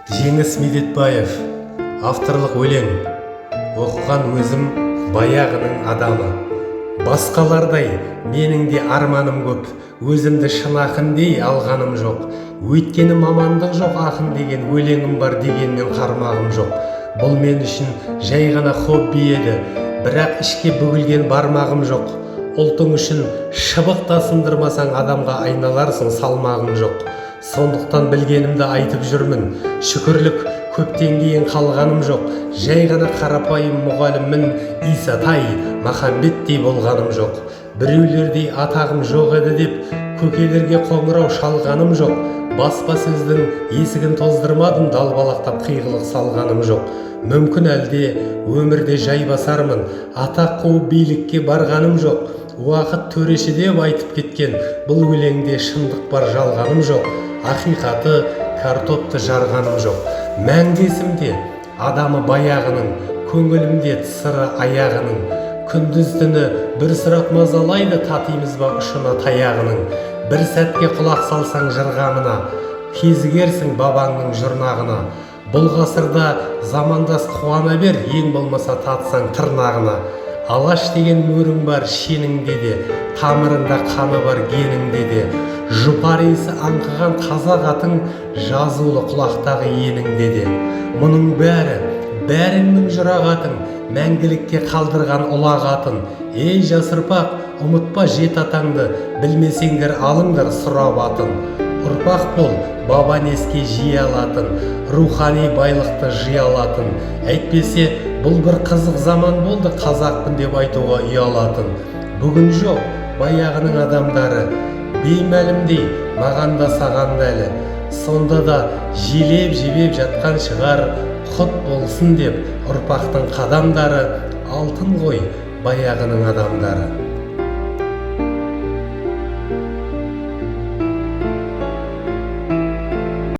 Жеңіс Медетбаев, авторлық өлең. Оқыған өзім баяғының адамы. Басқалардай менің де арманым көп, өзімді шын ақын дей алғаным жоқ. Өйткені мамандық жоқ, ақын деген өлеңім бар дегенмен қармағым жоқ. Бұл мен үшін жай ғана хобби еді, бірақ ішке бүгілген бармағым жоқ. Ұлтың үшін шыбық та сындырмасаң адамға айналарсың, салмағым жоқ. Сондықтан білгенімді айтып жүрмін, шүкірлік көптен кейін қалғаным жоқ. Жай ғана қарапайым мұғаліммін, Исатай, Махамбеттей болғаным жоқ. Біреулердей атағым жоқ еді деп, көкелерге қоңырау шалғаным жоқ. Баспасөздің есігін тоздырмадым, далбалақтап қиғылық салғаным жоқ. Мүмкін әлде өмірде жай басармын, атақ қуып билікке барғаным жоқ. Уақыт төреші деп айтып кеткен, бұл өлеңде шындық бар, жалғаным жоқ. Ақиқаты картопты жарғаным жоқ. Мәңгі есімде адамы баяғының, көңілімде сыры аяғының. Күндіз түні бір сұрақ мазалайды, татимыз ба ұшына таяғының. Бір сәтке құлақ салсаң жырғамына, кезігерсің бабаңның жұрнағына. Бұл ғасырда замандас қуана бер, ең болмаса татсаң тырнағына. Алаш деген мөрің бар шеніңде де, тамырында қаны бар геніңде де. Жұпар иісі аңқыған қазақ атың, жазулы құлақтағы еніңде де. Мұның бәріңнің жырақ атың, мәңгілікке қалдырған ұлақ атын. Ей жас ұрпақ, ұмытпа жет атаңды, білмесеңдер алыңдар сұрап атын. Ұрпақ бол, бабан еске жиі алатын, рухани байлықты жия алатын. Әйтпесе, бұл бір қызық заман болды, қазақпын деп айтуға ұялатын. Бүгін жоқ, баяғының адамдары, беймәлімдей маған да саған да әлі. Сонда да желеп-жебеп жатқан шығар, құт болсын деп ұрпақтың қадамдары. Алтын ғой баяғының адамдары.